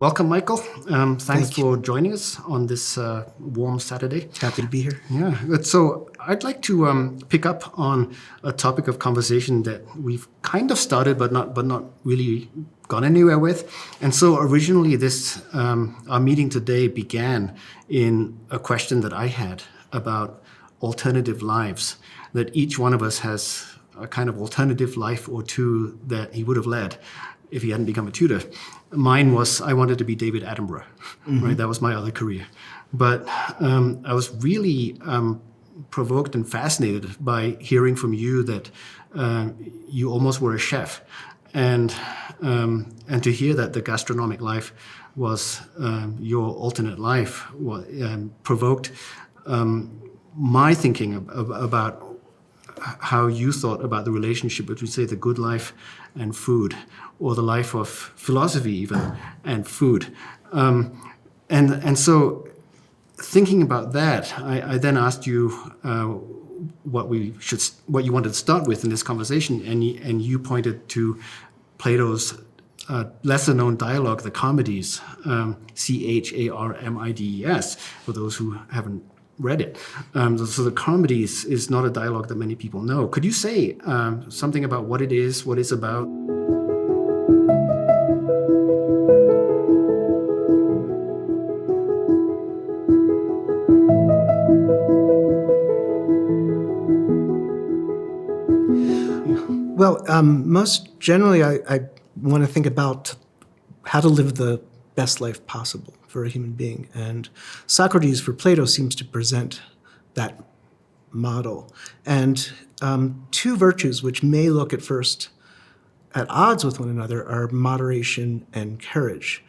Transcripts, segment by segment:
Welcome, Michael. Thanks Thank you. for joining us on this warm Saturday. Happy to be here. Yeah, good. So I'd like to pick up on a topic of conversation that we've kind of started, but not really gone anywhere with. And so originally, this our meeting today began in a question that I had about alternative lives. That each one of us has a kind of alternative life or two that he would have led if he hadn't become a tutor. Mine was I wanted to be David Attenborough, right? That was my other career. But I was really provoked and fascinated by hearing from you that you almost were a chef, and to hear that the gastronomic life was your alternate life provoked my thinking about how you thought about the relationship between, say, the good life and food, or the life of philosophy even and food. And so thinking about that, I then asked you what you wanted to start with in this conversation, and you pointed to Plato's lesser-known dialogue, the Charmides, Charmides, for those who haven't read it. So the Charmides is not a dialogue that many people know. Could you say something about what it is, what it's about? Well, most generally, I want to think about how to live the best life possible for a human being. And Socrates, for Plato, seems to present that model. And two virtues which may look at first at odds with one another are moderation and courage.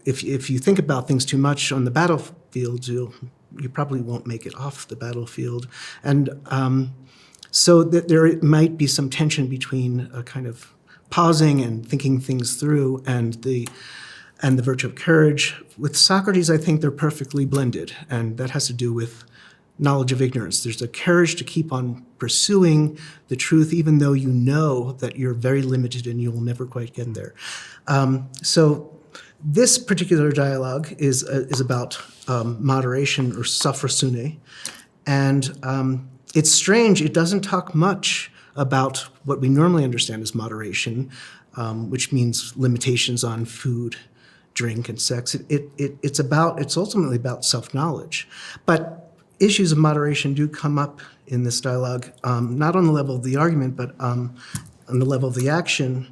If you think about things too much on the battlefield, you probably won't make it off the battlefield. And so that there might be some tension between a kind of pausing and thinking things through and the virtue of courage. With Socrates, I think they're perfectly blended, and that has to do with knowledge of ignorance. There's a courage to keep on pursuing the truth, even though you know that you're very limited and you will never quite get there. So this particular dialogue is about moderation, or Sophrosyne, and it's strange. It doesn't talk much about what we normally understand as moderation, which means limitations on food, drink, and sex. It's ultimately about self-knowledge. But issues of moderation do come up in this dialogue, not on the level of the argument, but on the level of the action.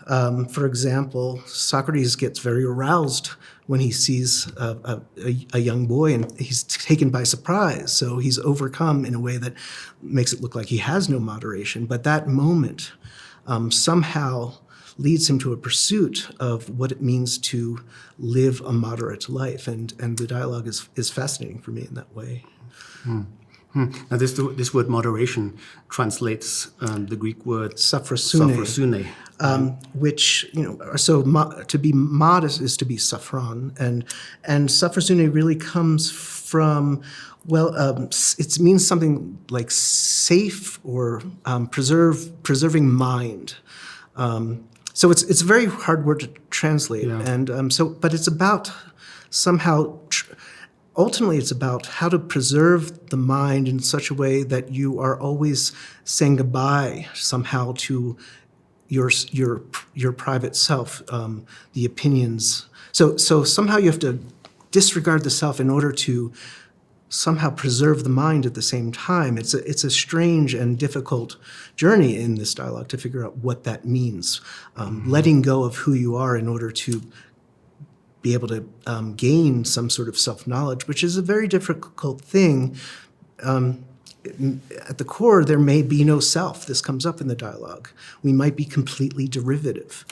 For example, Socrates gets very aroused when he sees a young boy, and he's taken by surprise. So he's overcome in a way that makes it look like he has no moderation. But that moment somehow leads him to a pursuit of what it means to live a moderate life. And the dialogue is fascinating for me in that way. Now, this word moderation translates the Greek word Sophrosyne. Which, to be modest is to be sophron, and Sophrosyne really comes from, it means something like safe or preserving mind. So it's a very hard word to translate, and but it's about somehow. Ultimately, it's about how to preserve the mind in such a way that you are always saying goodbye somehow to your private self, the opinions. So somehow you have to disregard the self in order to somehow preserve the mind at the same time. It's a strange and difficult journey in this dialogue to figure out what that means. Letting go of who you are in order to be able to gain some sort of self-knowledge, which is a very difficult thing. At the core, there may be no self. This comes up in the dialogue. We might be completely derivative.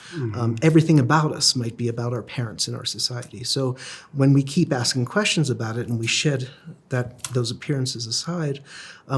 Everything about us might be about our parents and our society. So when we keep asking questions about it and we shed those appearances aside,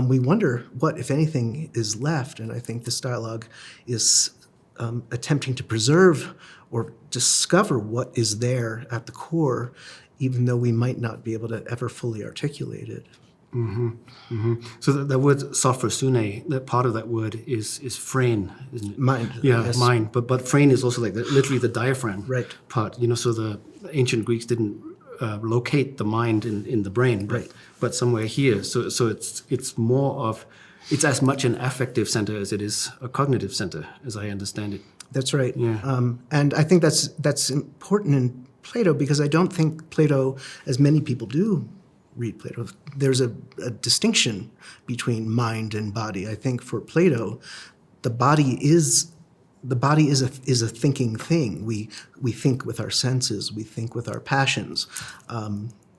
we wonder what, if anything, is left. And I think this dialogue is attempting to preserve or discover what is there at the core, even though we might not be able to ever fully articulate it. So the word Sophrosyne, that part of that word is phrein, isn't it? Mind. Yeah, Yes. mind. But phrein is also like literally the diaphragm Right. part. So the ancient Greeks didn't locate the mind in the brain, but somewhere here. So it's more of, it's as much an affective center as it is a cognitive center, as I understand it. That's right. Yeah. And I think that's important in Plato, because I don't think Plato, as many people do read Plato, there's a distinction between mind and body. I think for Plato, the body is a thinking thing. We think with our senses. We think with our passions.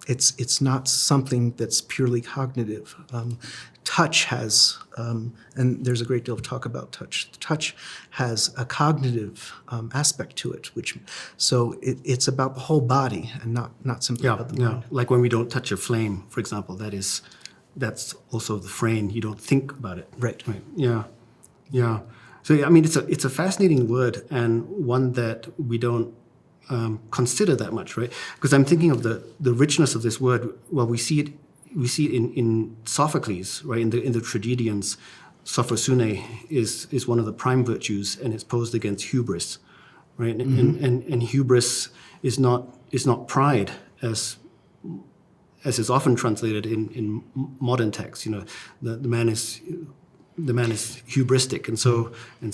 It's not something that's purely cognitive. Touch has, and there's a great deal of talk about touch. Touch has a cognitive aspect to it, so it's about the whole body and not simply about the mind. Like when we don't touch a flame, for example, that's also the phrein. You don't think about it. Right. Yeah. So I mean, it's a fascinating word, and one that we don't consider that much, right? Because I'm thinking of the richness of this word. Well, we see it in Sophocles, right? In the tragedians, Sophrosyne is one of the prime virtues, and it's posed against hubris, right? And hubris is not pride, as is often translated in modern texts. The man is hubristic, and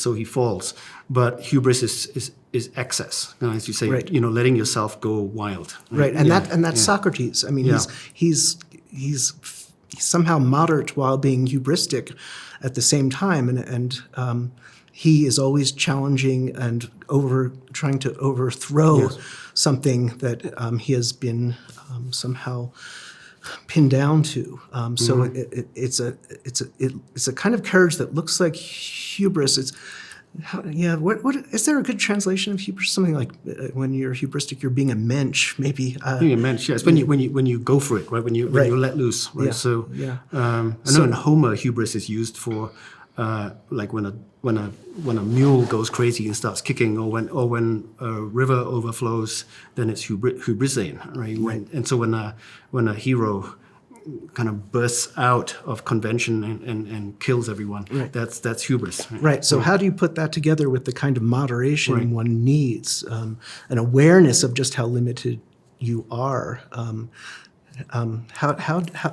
so he falls. But hubris is excess, as you say. Right. Letting yourself go wild. Right, and that's Socrates. I mean, he's somehow moderate while being hubristic at the same time, and he is always challenging and trying to overthrow something that he has been somehow pinned down to. So it's a kind of courage that looks like hubris. What is there a good translation of hubris? Something like when you're hubristic, you're being a mensch, maybe. Being a mensch, yes. When you go for it, right? When you let loose, right? Yeah. So I know in Homer, hubris is used for like when a mule goes crazy and starts kicking, or when a river overflows, then it's hubrisane, right? And so when a hero kind of bursts out of convention and kills everyone, that's hubris. Right. So how do you put that together with the kind of moderation one needs, an awareness of just how limited you are?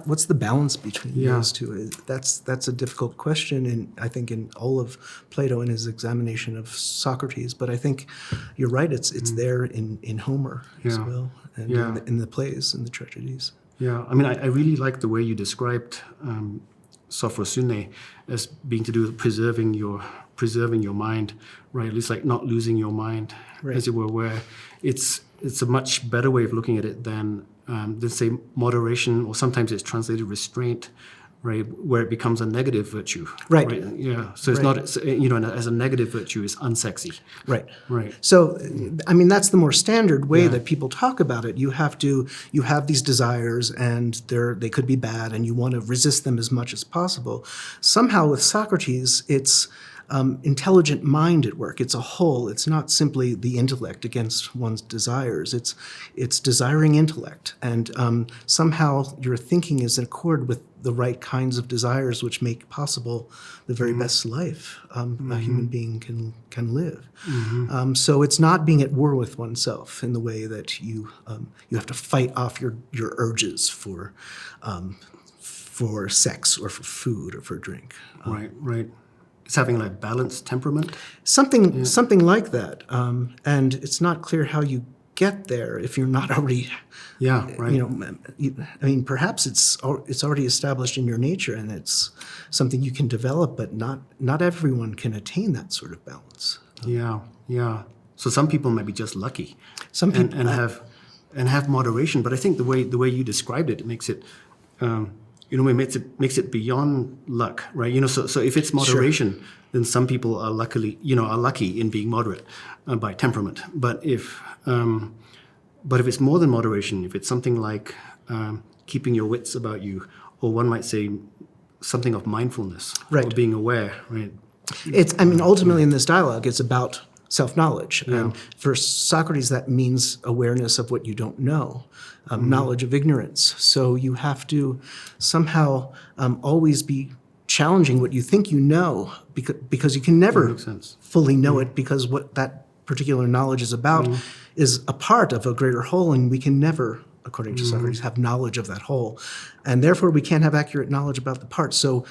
What's the balance between those two? That's a difficult question, and I think in all of Plato in his examination of Socrates. But I think you're right; it's there in Homer as well, and in the plays and the tragedies. Yeah, I mean, I really like the way you described Sophrosyne as being to do with preserving your mind, right? At least like not losing your mind, as it were. Where it's a much better way of looking at it than say moderation, or sometimes it's translated restraint, right? Where it becomes a negative virtue, right? Yeah. So it's not, as a negative virtue, is unsexy, right? Right. So, I mean, that's the more standard way that people talk about it. You have these desires, and they could be bad, and you want to resist them as much as possible. Somehow, with Socrates, it's intelligent mind at work. It's a whole. It's not simply the intellect against one's desires. It's desiring intellect, and somehow your thinking is in accord with the right kinds of desires, which make possible the very best life a human being can live. So it's not being at war with oneself in the way that you have to fight off your urges for sex or for food or for drink. Right. It's having like balanced temperament. Something like that, and it's not clear how you get there if you're not already. Yeah, right. I mean, perhaps it's already established in your nature, and it's something you can develop, but not everyone can attain that sort of balance. Yeah. So some people might be just lucky. Some people and have moderation, but I think the way you described it makes it. It makes it beyond luck, right? So if it's moderation, then some people are lucky in being moderate by temperament. But if it's more than moderation, if it's something like keeping your wits about you, or one might say something of mindfulness, or being aware, right? Ultimately in this dialogue, it's about self-knowledge. Yeah. And for Socrates, that means awareness of what you don't know, knowledge of ignorance. So you have to somehow always be challenging what you think you know, because you can never makes sense. fully know it, because what that particular knowledge is about is a part of a greater whole, and we can never, according to Socrates, have knowledge of that whole. And therefore, we can't have accurate knowledge about the parts. So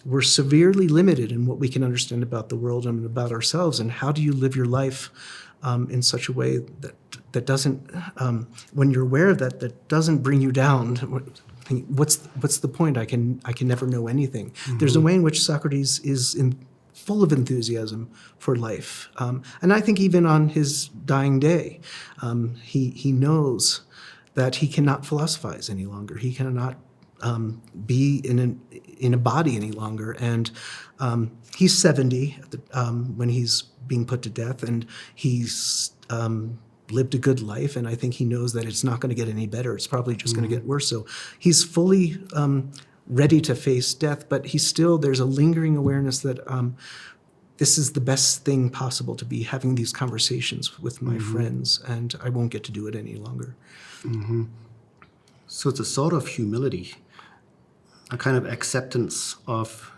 we're severely limited in what we can understand about the world and about ourselves. And how do you live your life in such a way that doesn't, when you're aware of that, that doesn't bring you down? What's the point? I can never know anything. There's a way in which Socrates is full of enthusiasm for life, and I think even on his dying day, he knows that he cannot philosophize any longer. He cannot be in a body any longer, and he's 70 when he's being put to death, and he's lived a good life, and I think he knows that it's not going to get any better. It's probably just going to get worse. So he's fully ready to face death, but there's a lingering awareness that this is the best thing possible, to be having these conversations with my friends, and I won't get to do it any longer. So it's a sort of humility, a kind of acceptance of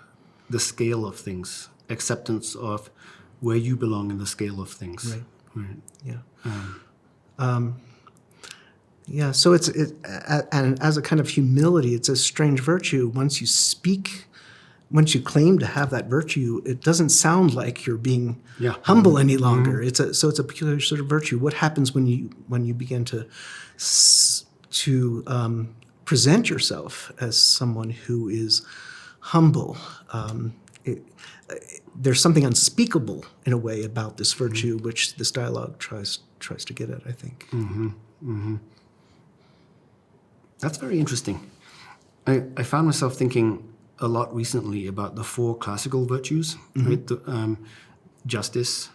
the scale of things, acceptance of where you belong in the scale of things. Right. Yeah. Yeah. So and as a kind of humility, it's a strange virtue. Once you claim to have that virtue, it doesn't sound like you're being humble any longer. It's a peculiar sort of virtue. What happens when you begin to present yourself as someone who is humble? There's something unspeakable in a way about this virtue, which this dialogue tries to get at, I think. That's very interesting. I found myself thinking a lot recently about the 4 classical virtues, right? Justice,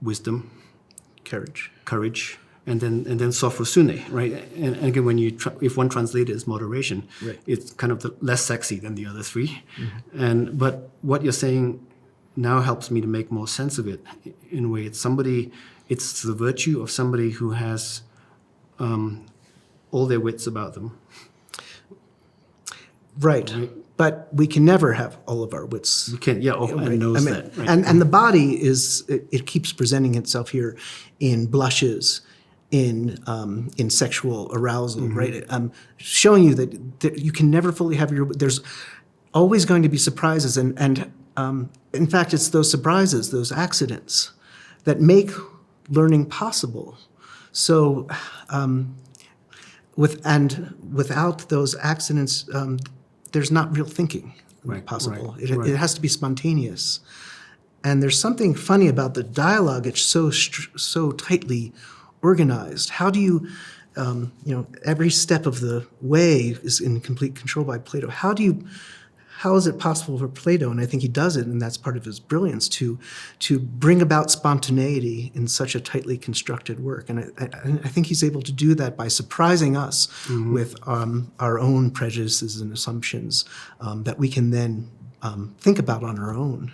wisdom, courage, and then Sophrosyne, right? And again, when if one translates it as moderation, it's kind of less sexy than the other 3. But what you're saying now helps me to make more sense of it. In a way, it's the virtue of somebody who has all their wits about them. Right. But we can never have all of our wits. We can, and knows that. Right. And the body it keeps presenting itself here in blushes, in sexual arousal, right? Showing you that you can never fully have there's always going to be surprises, and in fact, it's those surprises, those accidents, that make learning possible. So, without those accidents, there's not real thinking possible. It has to be spontaneous. And there's something funny about the dialogue. It's so tightly organized. How do you, every step of the way is in complete control by Plato. How is it possible for Plato, and I think he does it, and that's part of his brilliance, to bring about spontaneity in such a tightly constructed work? And I think he's able to do that by surprising us with our own prejudices and assumptions that we can then think about on our own.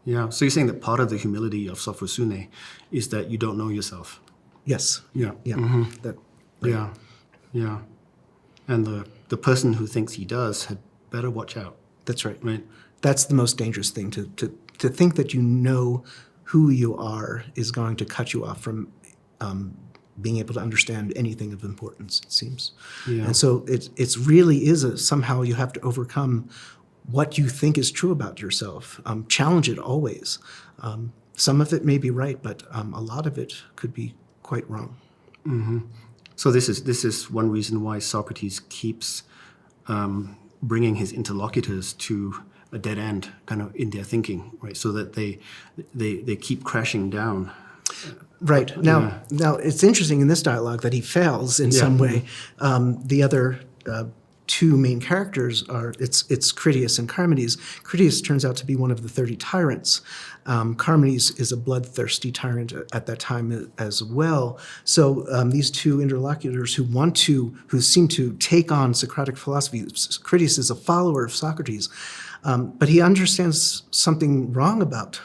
Yeah. So you're saying that part of the humility of Sophrosyne is that you don't know yourself. Yes. Yeah. Yeah. Yeah. And the person who thinks he does had better watch out. That's right. Right. That's the most dangerous thing. To think that you know who you are is going to cut you off from being able to understand anything of importance, it seems. Yeah. And so it's really is somehow you have to overcome what you think is true about yourself. Challenge it always. Some of it may be right, but a lot of it could be quite wrong. So this is one reason why Socrates keeps bringing his interlocutors to a dead end, kind of in their thinking, right? So that they keep crashing down. Right. Now it's interesting in this dialogue that he fails in some way. The other 2 main characters it's Critias and Charmides. Critias turns out to be one of the 30 tyrants. Charmides is a bloodthirsty tyrant at that time as well. So these 2 interlocutors who seem to take on Socratic philosophy. Critias is a follower of Socrates. But he understands something wrong about,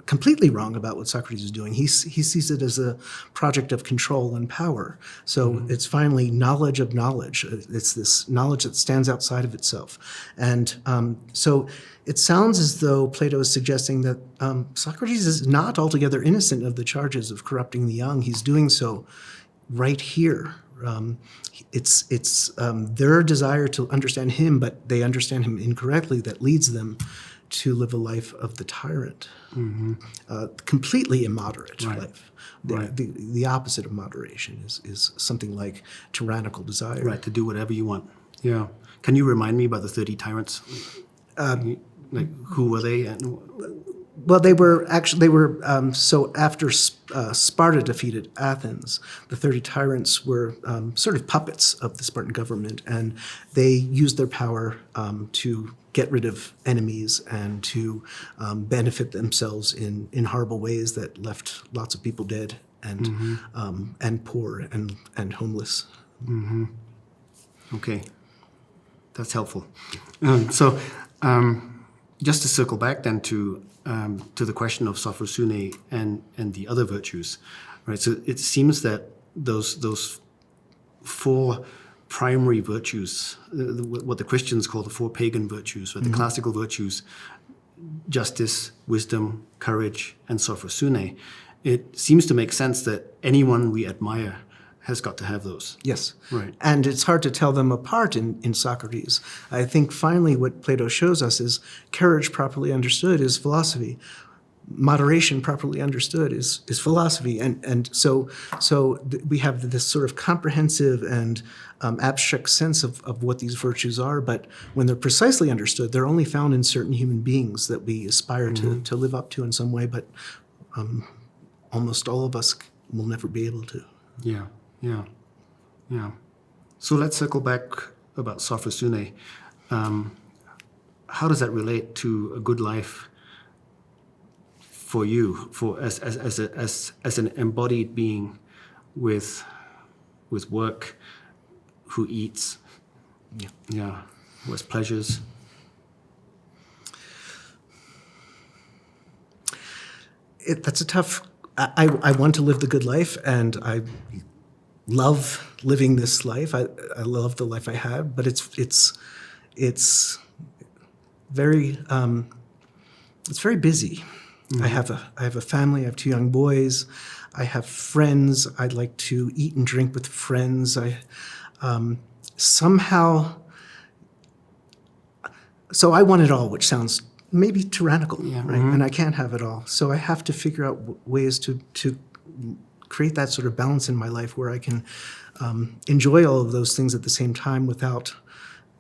completely wrong about what Socrates is doing. He sees it as a project of control and power. So it's finally knowledge of knowledge. It's this knowledge that stands outside of itself. And so it sounds as though Plato is suggesting that Socrates is not altogether innocent of the charges of corrupting the young. He's doing so right here. It's their desire to understand him, but they understand him incorrectly, that leads them to live a life of the tyrant, completely immoderate life. The opposite of moderation is something like tyrannical desire. Right, to do whatever you want. Yeah. Can you remind me about the 30 tyrants? Like, who were they? Well, so after Sparta defeated Athens, the 30 tyrants were sort of puppets of the Spartan government, and they used their power to get rid of enemies and to benefit themselves in horrible ways that left lots of people dead and poor and homeless. Okay, that's helpful. Just to circle back then to the question of Sophrosyne and the other virtues, right? So it seems that those four primary virtues, what the Christians call the four pagan virtues, or the classical virtues, justice, wisdom, courage, and Sophrosyne, it seems to make sense that anyone we admire has got to have those. Yes. Right. And it's hard to tell them apart in Socrates. I think finally what Plato shows us is courage properly understood is philosophy. Moderation properly understood is philosophy. And so we have this sort of comprehensive and abstract sense of what these virtues are, but when they're precisely understood, they're only found in certain human beings that we aspire to live up to in some way, but almost all of us will never be able to. Yeah. So let's circle back about Sophrosyne. How does that relate to a good life for you, as an embodied being with work, who eats, who has pleasures? That's a tough. I want to live the good life, and I love living this life. I love the life I had, but it's very busy. I have a family. I have two young boys. I have friends. I'd like to eat and drink with friends. So I want it all, which sounds maybe tyrannical, right? And I can't have it all. So I have to figure out ways to create that sort of balance in my life where I can enjoy all of those things at the same time without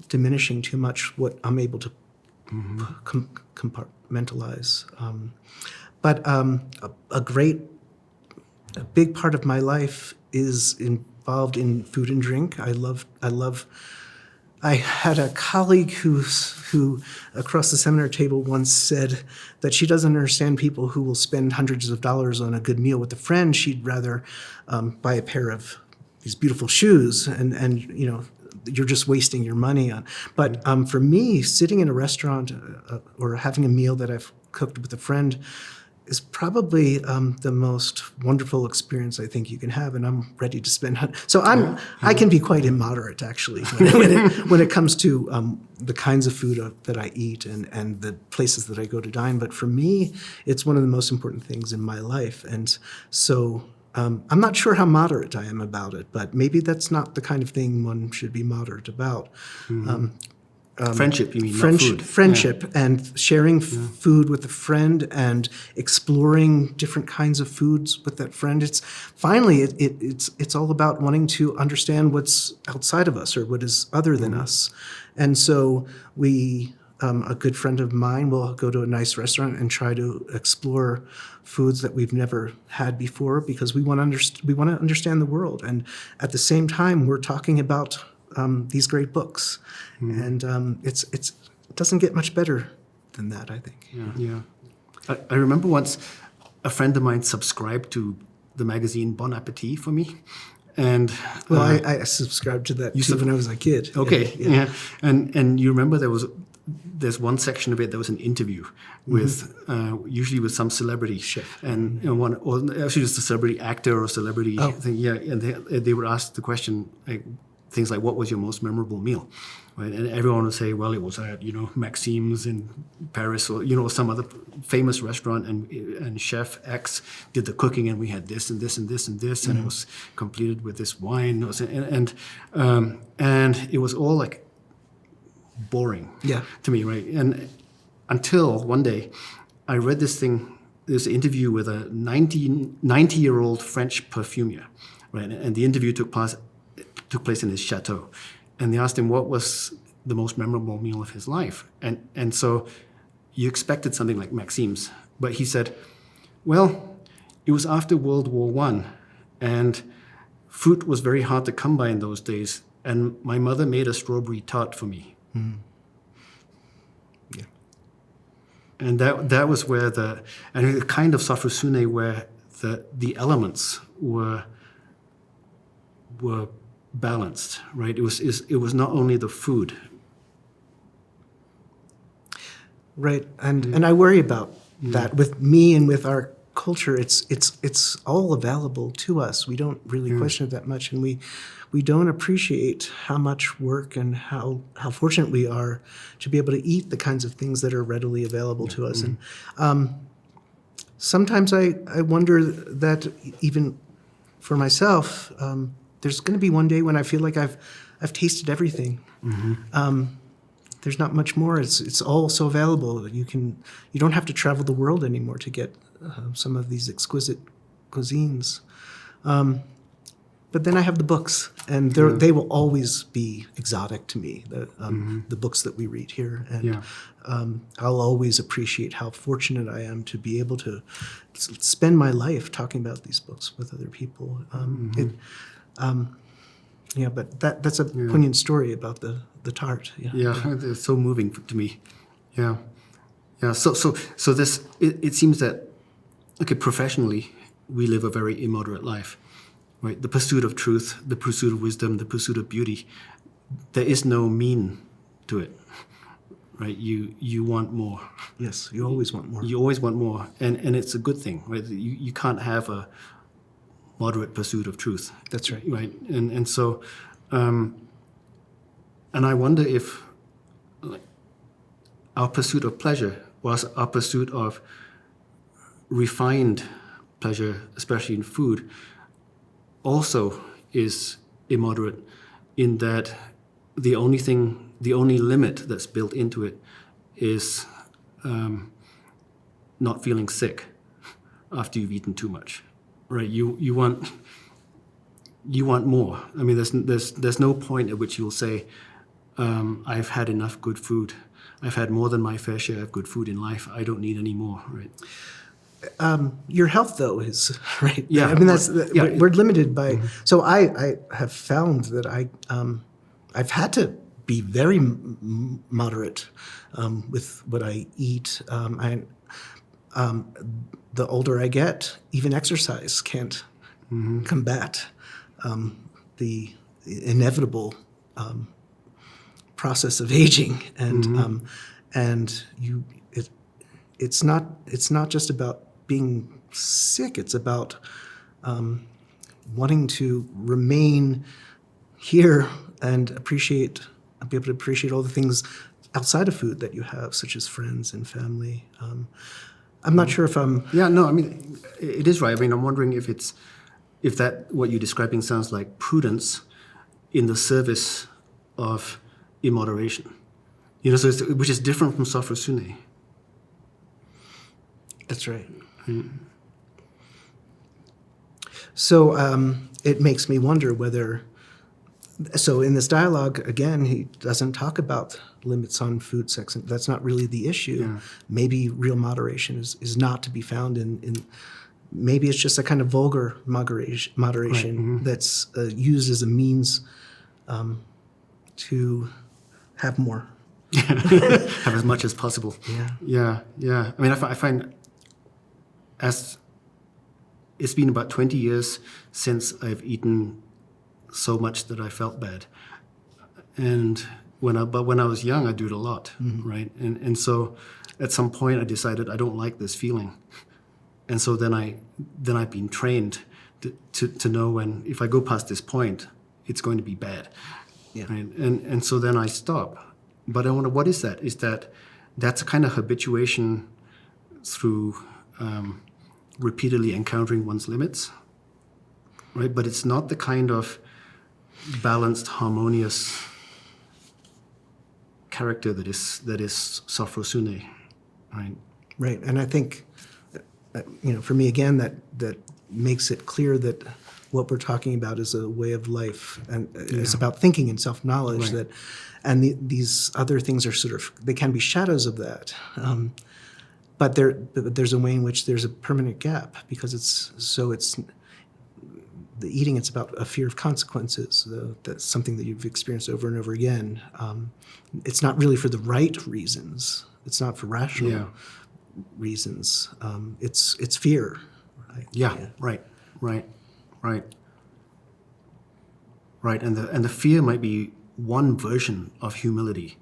diminishing too much what I'm able to compartmentalize. But a big part of my life is involved in food and drink. I had a colleague who across the seminar table once said that she doesn't understand people who will spend hundreds of dollars on a good meal with a friend. She'd rather buy a pair of these beautiful shoes, and you're just wasting your money on. But for me, sitting in a restaurant or having a meal that I've cooked with a friend is probably the most wonderful experience I think you can have, and I'm ready to spend. So I can be quite immoderate actually when it comes to the kinds of food that I eat and the places that I go to dine. But for me, it's one of the most important things in my life, and so I'm not sure how moderate I am about it. But maybe that's not the kind of thing one should be moderate about. Friendship, you mean, not food. Friendship and sharing food with a friend and exploring different kinds of foods with that friend. It's all about wanting to understand what's outside of us or what is other than us. And so a good friend of mine will go to a nice restaurant and try to explore foods that we've never had before because we want to understand the world. And at the same time, we're talking about these great books, and it doesn't get much better than that, I think. Yeah. I remember once a friend of mine subscribed to the magazine Bon Appetit for me, and I subscribed to that too when I was a kid. Okay, yeah. And you remember there was there's one section of it that was an interview with usually with some celebrity Chef. and one, or actually just a celebrity actor or celebrity thing. Yeah, and they would ask the question, like, things like, what was your most memorable meal? Right? And everyone would say, well, it was at, Maxime's in Paris, or, some other famous restaurant, and Chef X did the cooking, and we had this and this and this and this, and it was completed with this wine. And it was all like boring to me, right? And until one day I read this interview with a 90-year-old French perfumer, right? And the interview took place in his chateau. And they asked him what was the most memorable meal of his life. And so you expected something like Maxime's, but he said, well, it was after World War I, and fruit was very hard to come by in those days, and my mother made a strawberry tart for me. Yeah. And that was where and the kind of Sophrosyne where the elements were balanced, right? It was not only the food. Right, and I worry about that with me and with our culture. It's all available to us. We don't really question it that much, and we don't appreciate how much work and how fortunate we are to be able to eat the kinds of things that are readily available to us. And sometimes I wonder that even for myself, there's going to be one day when I feel like I've tasted everything. There's not much more. It's all so available. You don't have to travel the world anymore to get some of these exquisite cuisines. But then I have the books, and they will always be exotic to me. The books that we read here, and I'll always appreciate how fortunate I am to be able to spend my life talking about these books with other people. But that's a poignant story about the tart. It's so moving to me. So this it seems that, okay, professionally we live a very immoderate life, right? The pursuit of truth, the pursuit of wisdom, the pursuit of beauty. There is no mean to it, right? You want more. Yes, you always want more. You always want more, and it's a good thing, right? You can't have a moderate pursuit of truth. That's right. Right, and so, and I wonder if our pursuit of pleasure, or our pursuit of refined pleasure, especially in food, also is immoderate, in that the only limit that's built into it is not feeling sick after you've eaten too much. Right, you want more. I mean, there's no point at which you'll say, I've had enough good food. I've had more than my fair share of good food in life. I don't need any more. Right. Your health, though, is right. Yeah, I mean, we're limited by. So I have found that I've had to be very moderate with what I eat. The older I get, even exercise can't combat the inevitable process of aging, and it's not just about being sick. It's about wanting to remain here and be able to appreciate all the things outside of food that you have, such as friends and family. I'm not sure if I'm... Yeah, no, I mean, it is right. I mean, I'm wondering if that what you're describing sounds like prudence in the service of immoderation. So which is different from Sophrosyne. That's right. So it makes me wonder whether... So in this dialogue, again, he doesn't talk about limits on food, sex, and that's not really the issue. Yeah. Maybe real moderation is not to be found in maybe it's just a kind of vulgar moderation that's used as a means to have more. Have as much as possible. Yeah. I mean, I find as it's been about 20 years since I've eaten so much that I felt bad. And when I was young, I do it a lot, right? And so at some point, I decided I don't like this feeling, and so then I've been trained to know when if I go past this point, it's going to be bad, right? And so then I stop. But I wonder, what is that? Is that's a kind of habituation through repeatedly encountering one's limits, right? But it's not the kind of balanced, harmonious character that is Sophrosyne, right? Right, and I think, for me again, that makes it clear that what we're talking about is a way of life, and it's about thinking and self-knowledge. Right. These other things are they can be shadows of that, but there's a way in which there's a permanent gap because it's the eating. It's about a fear of consequences. That's something that you've experienced over and over again. It's not really for the right reasons. It's not for rational reasons. It's fear. Right? Yeah. Right. And the fear might be one version of humility,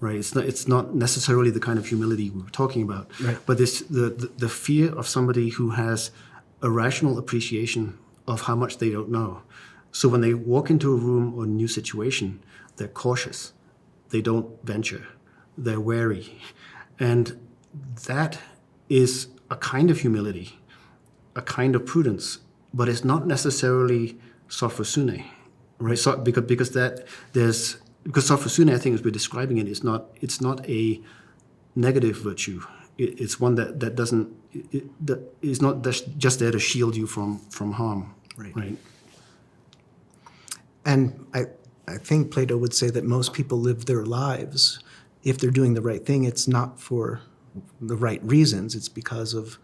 right? It's not necessarily the kind of humility we were talking about, right. But the fear of somebody who has a rational appreciation of how much they don't know. So when they walk into a room or a new situation, they're cautious. They don't venture. They're wary. And that is a kind of humility, a kind of prudence, but it's not necessarily Sophrosyne, right? So because Sophrosyne, I think, as we're describing it, it's not a negative virtue. It's one that doesn't. That is not just there to shield you from harm. Right. And I think Plato would say that most people live their lives, if they're doing the right thing, it's not for the right reasons. It's because of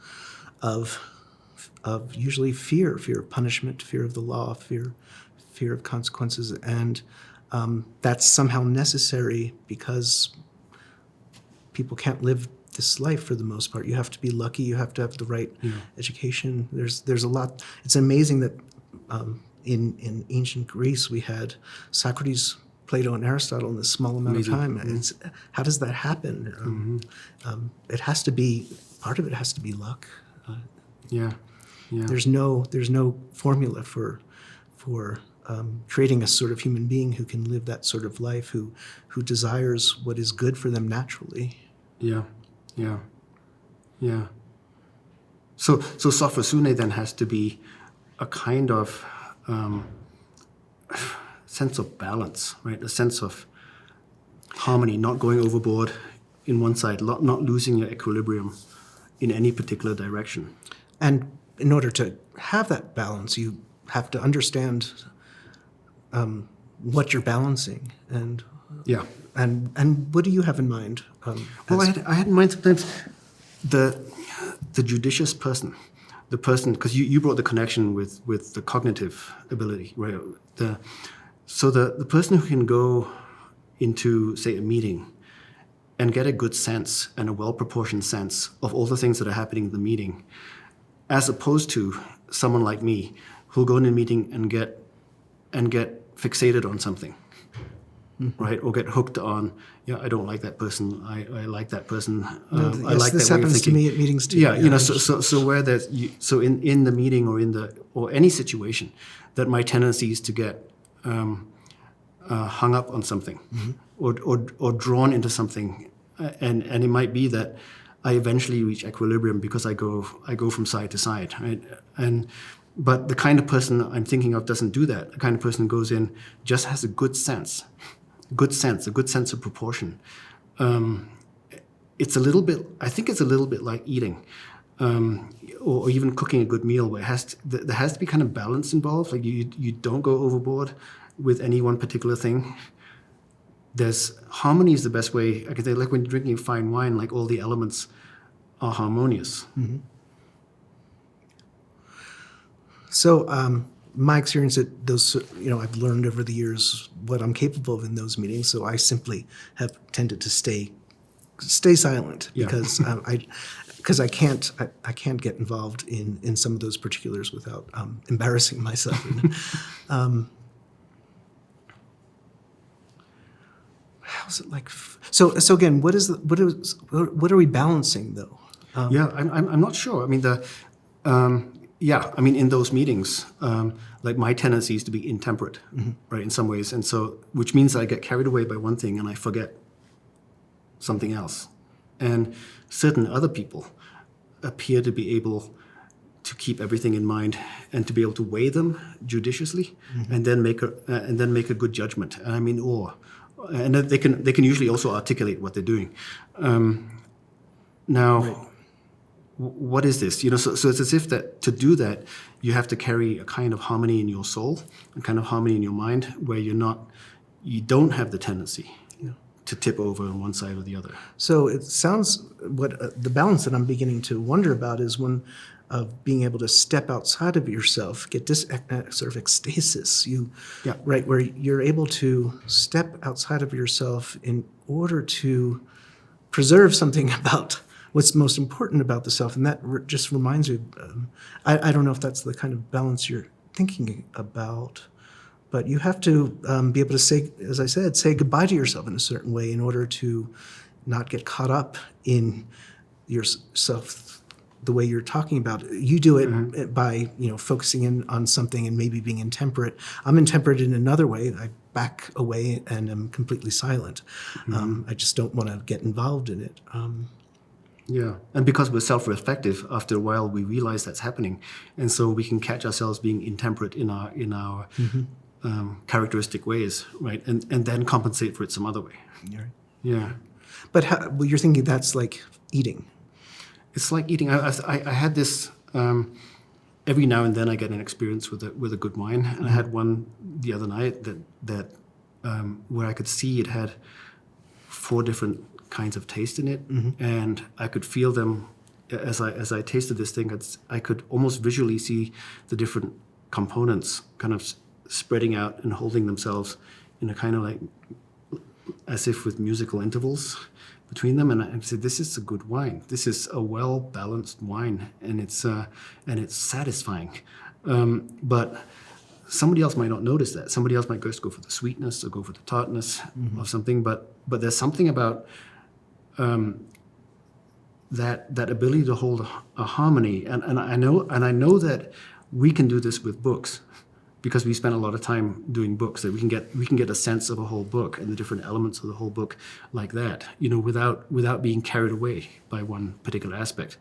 usually fear of punishment, fear of the law, fear of consequences, and that's somehow necessary because people can't live this life for the most part. You have to be lucky. You have to have the right education. There's a lot. It's amazing that in ancient Greece we had Socrates, Plato, and Aristotle in this small amount of time. How does that happen? It has to be part of it has to be luck. There's no formula for creating a sort of human being who can live that sort of life, who desires what is good for them naturally. So Sophrosyne then has to be a kind of sense of balance, right? A sense of harmony, not going overboard in one side, not losing your equilibrium in any particular direction. And in order to have that balance, you have to understand what you're balancing, and what do you have in mind? Well, I had in mind sometimes the judicious person, the person, because you brought the connection with the cognitive ability, right? So the person who can go into, say, a meeting and get a good sense and a well-proportioned sense of all the things that are happening in the meeting, as opposed to someone like me who'll go in a meeting and get fixated on something, right? Or get hooked on, I don't like that person. I like that person. I like this that way of happens to thinking. me at meetings too. So where there's in the meeting or any situation, that my tendency is to get hung up on something, or drawn into something, and it might be that I eventually reach equilibrium because I go from side to side, right? But the kind of person I'm thinking of doesn't do that. The kind of person who goes in just has a good sense of proportion. It's a little bit. I think it's a little bit like eating, or even cooking a good meal, where there has to be kind of balance involved. Like you don't go overboard with any one particular thing. There's harmony is the best way. I can say, like when you're drinking fine wine, like all the elements are harmonious. So my experience at those, I've learned over the years what I'm capable of in those meetings. So I simply have tended to stay silent because I can't get involved in some of those particulars without embarrassing myself. how's it like? So again, what are we balancing though? I'm not sure. I mean, in those meetings, like my tendency is to be intemperate, right, in some ways. And so, which means I get carried away by one thing and I forget something else. And certain other people appear to be able to keep everything in mind and to be able to weigh them judiciously and then make a good judgment. And I mean, and they can usually also articulate what they're doing. Now, right. What is this? So it's as if that to do that, you have to carry a kind of harmony in your soul, a kind of harmony in your mind, where you don't have the tendency to tip over on one side or the other. So it sounds the balance that I'm beginning to wonder about is one of being able to step outside of yourself, get this sort of ecstasis, right, where you're able to step outside of yourself in order to preserve something about what's most important about the self. And that just reminds me, I don't know if that's the kind of balance you're thinking about, but you have to be able to say, as I said, say goodbye to yourself in a certain way in order to not get caught up in yourself the way you're talking about. You do it by focusing in on something and maybe being intemperate. I'm intemperate in another way. I back away and am completely silent. I just don't want to get involved in it. And because we're self-reflective, after a while we realize that's happening, and so we can catch ourselves being intemperate in our characteristic ways, right, and then compensate for it some other way. Yeah. But you're thinking that's like eating. It's like eating. I had this. Every now and then I get an experience with a good wine, and I had one the other night that where I could see it had 4 different kinds of taste in it, and I could feel them as I tasted this thing. I could almost visually see the different components kind of spreading out and holding themselves in a kind of like as if with musical intervals between them. And I said, this is a good wine. This is a well-balanced wine, and it's satisfying. But somebody else might not notice that. Somebody else might just go for the sweetness or go for the tartness of something. But there's something about that ability to hold a harmony, and I know that we can do this with books, because we spend a lot of time doing books, that we can get a sense of a whole book and the different elements of the whole book like that, without being carried away by one particular aspect,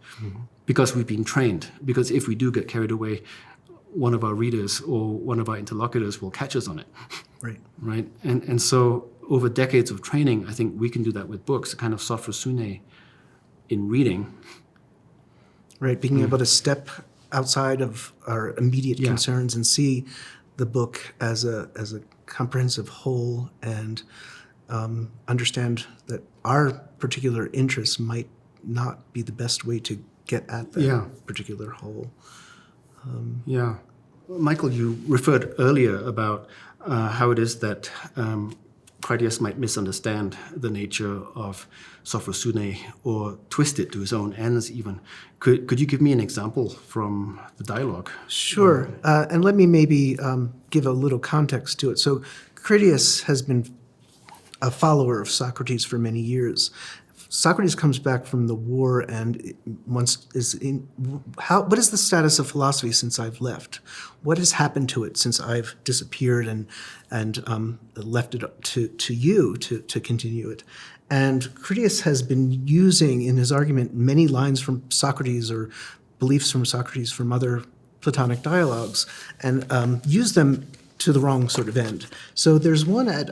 because we've been trained. Because if we do get carried away, one of our readers or one of our interlocutors will catch us on it. Right. And so over decades of training, I think we can do that with books, a kind of Sophrosyne in reading. Right, being able to step outside of our immediate concerns and see the book as a comprehensive whole, and understand that our particular interests might not be the best way to get at that particular whole. Michael, you referred earlier about how it is that Critias might misunderstand the nature of Sophrosyne or twist it to his own ends even. Could you give me an example from the dialogue? Sure. And let me maybe give a little context to it. So Critias has been a follower of Socrates for many years. Socrates comes back from the war and what is the status of philosophy since I've left? What has happened to it since I've disappeared and left it to you to continue it? And Critias has been using in his argument many lines from Socrates or beliefs from Socrates from other Platonic dialogues, and used them to the wrong sort of end. So there's one at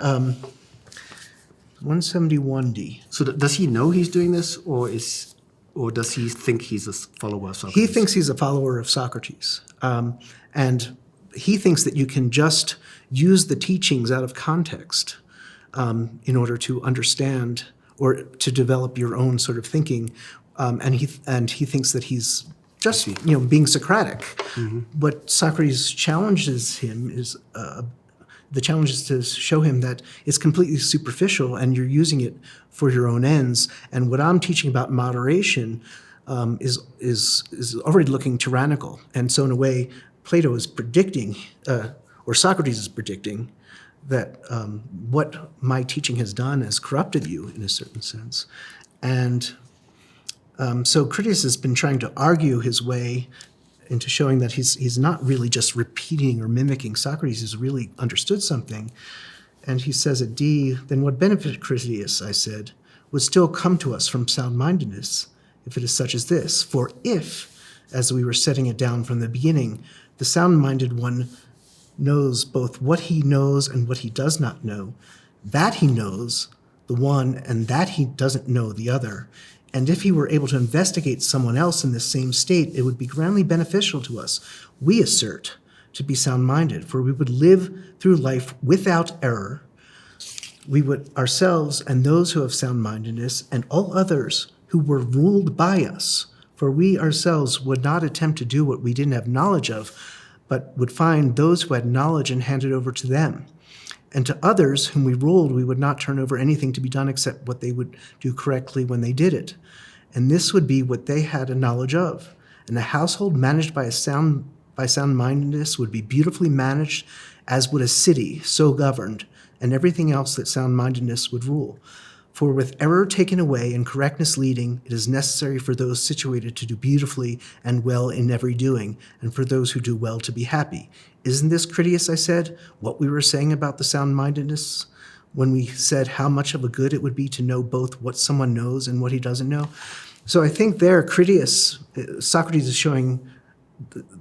171d. So does he know he's doing this, or does he think he's a follower of Socrates? He thinks he's a follower of Socrates. And he thinks that you can just use the teachings out of context in order to understand or to develop your own sort of thinking. And he thinks that he's just being Socratic. What Socrates challenges him is the challenge is to show him that it's completely superficial and you're using it for your own ends. And what I'm teaching about moderation is already looking tyrannical. And so in a way, Plato is predicting, or Socrates is predicting, that what my teaching has done has corrupted you in a certain sense. And so Critias has been trying to argue his way into showing that he's not really just repeating or mimicking Socrates, he's really understood something. And he says at D, then what benefit, Critias, I said, would still come to us from sound-mindedness, if it is such as this. For if, as we were setting it down from the beginning, the sound-minded one knows both what he knows and what he does not know, that he knows the one and that he doesn't know the other, and if he were able to investigate someone else in this same state, it would be grandly beneficial to us, we assert, to be sound-minded, for we would live through life without error. We would ourselves and those who have sound-mindedness and all others who were ruled by us, for we ourselves would not attempt to do what we didn't have knowledge of, but would find those who had knowledge and hand it over to them. And to others whom we ruled, we would not turn over anything to be done except what they would do correctly when they did it. And this would be what they had a knowledge of. And a household managed by sound-mindedness would be beautifully managed, as would a city so governed, and everything else that sound-mindedness would rule. For with error taken away and correctness leading, it is necessary for those situated to do beautifully and well in every doing, and for those who do well to be happy. Isn't this, Critias, I said, what we were saying about the sound-mindedness when we said how much of a good it would be to know both what someone knows and what he doesn't know? So I think there, Critias, Socrates is showing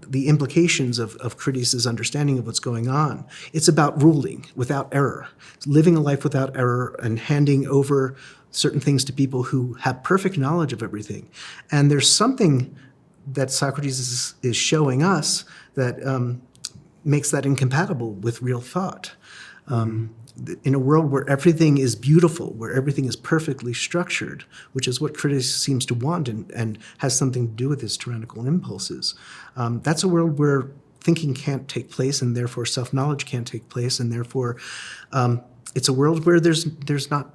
the implications of Critias' understanding of what's going on. It's about ruling without error, living a life without error and handing over certain things to people who have perfect knowledge of everything. And there's something that Socrates is showing us that makes that incompatible with real thought. In a world where everything is beautiful, where everything is perfectly structured, which is what Critias seems to want and has something to do with his tyrannical impulses, that's a world where thinking can't take place, and therefore self-knowledge can't take place, and therefore it's a world where there's not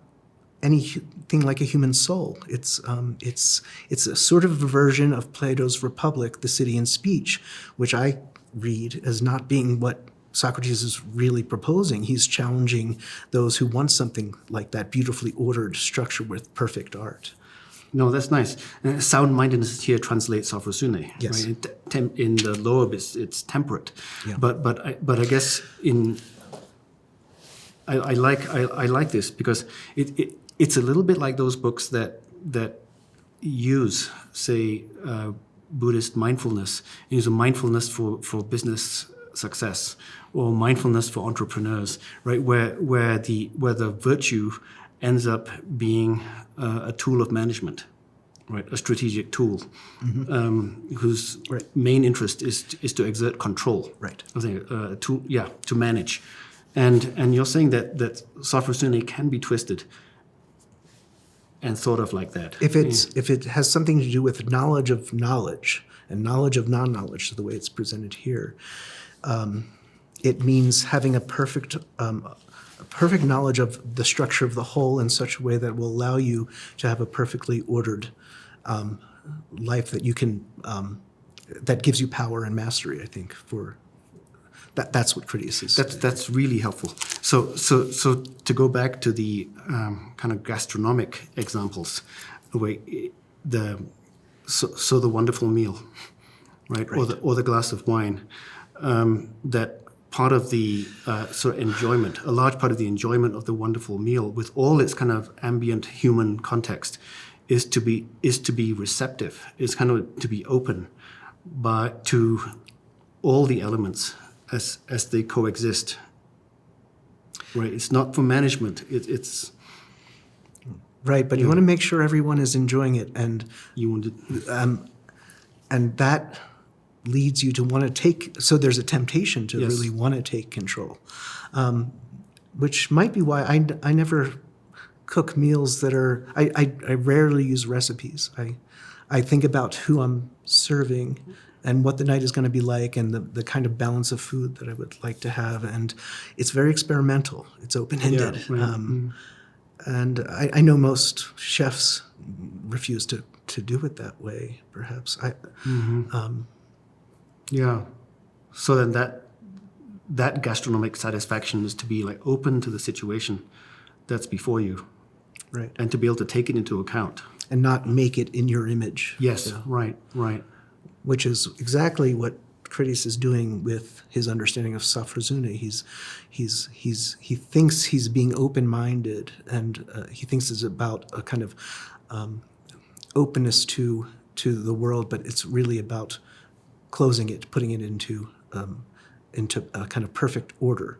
anything like a human soul. It's a sort of a version of Plato's Republic, the City and Speech, which I read as not being what Socrates is really proposing. He's challenging those who want something like that beautifully ordered structure with perfect art. No, that's nice. Sound-mindedness here translates Sophrosyne. Yes. Right? In the lower bits, it's temperate. Yeah. But I guess I like this because it's a little bit like those books that use, say, Buddhist mindfulness, use mindfulness for business success, or mindfulness for entrepreneurs, right? Where the virtue ends up being a tool of management, right? A strategic tool, whose main interest is to exert control, Right? to manage, and you're saying that Sophrosyne can be twisted and thought of like that. If it has something to do with knowledge of knowledge and knowledge of non-knowledge, the way it's presented here, it means having a perfect knowledge of the structure of the whole in such a way that will allow you to have a perfectly ordered life that you can that gives you power and mastery. I think for that's what Critias is. That's really helpful. So to go back to the kind of gastronomic examples, the wonderful meal, right? Or the glass of wine. That part of the sort of enjoyment, a large part of the enjoyment of the wonderful meal, with all its kind of ambient human context, is to be receptive. Is kind of to be open, to all the elements as they coexist. Right. It's not for management. It's right, but you want to make sure everyone is enjoying it, and you want to, and that leads you to want to take, so there's a temptation to Yes. really want to take control, which might be why I never cook meals that are, I rarely use recipes. I think about who I'm serving and what the night is going to be like and the kind of balance of food that I would like to have. And it's very experimental. It's open-ended. Yeah, right. And I know most chefs refuse to do it that way, perhaps. Yeah. So then that gastronomic satisfaction is to be like open to the situation that's before you, Right. and to be able to take it into account. And not make it in your image. Yes, Yeah. right. Which is exactly what Socrates is doing with his understanding of Sophrosyne. He thinks he's being open-minded, and he thinks it's about a kind of openness to the world, but it's really about closing it, putting it into a kind of perfect order,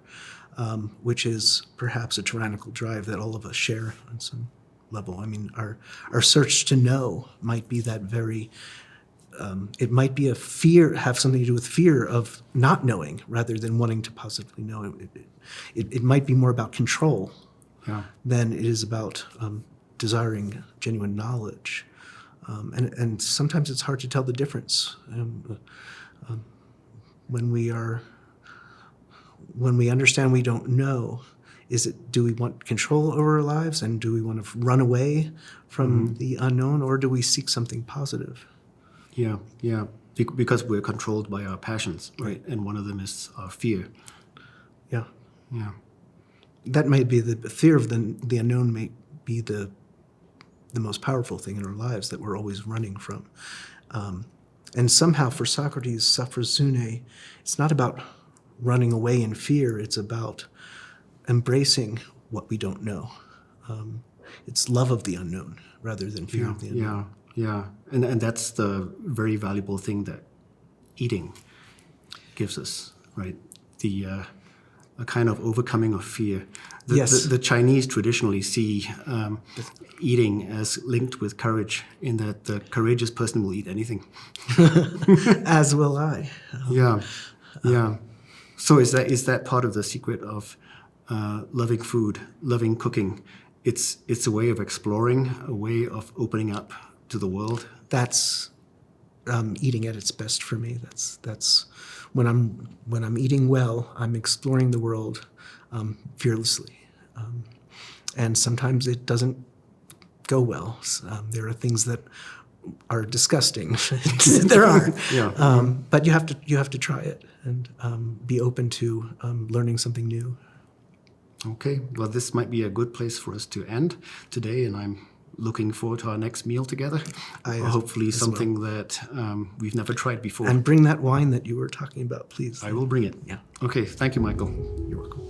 which is perhaps a tyrannical drive that all of us share on some level. I mean, our search to know might be that very. It might be a fear, have something to do with fear of not knowing rather than wanting to positively know. It might be more about control than it is about desiring genuine knowledge. And sometimes it's hard to tell the difference. When we understand we don't know, do we want control over our lives, and do we want to run away from the unknown, or do we seek something positive? Yeah. Because we're controlled by our passions, right? And one of them is our fear. Yeah. Yeah. That might be the fear of the unknown may be the most powerful thing in our lives that we're always running from. And somehow for Socrates, Sophrosyne, it's not about running away in fear, it's about embracing what we don't know. It's love of the unknown rather than fear of the unknown. Yeah. And that's the very valuable thing that eating gives us, right? A kind of overcoming of fear. The Chinese traditionally see eating as linked with courage, in that the courageous person will eat anything. As will I. Yeah. So is that part of the secret of loving food, loving cooking? It's a way of exploring, a way of opening up to the world. That's eating at its best for me. That's when I'm eating well, I'm exploring the world fearlessly, and sometimes it doesn't go well. There are things that are disgusting. There are, but you have to try it and be open to learning something new. Okay, well, this might be a good place for us to end today, and I'm looking forward to our next meal together. Hopefully something that we've never tried before. And bring that wine that you were talking about, please. I will bring it. Yeah. Okay, thank you, Michael. You're welcome.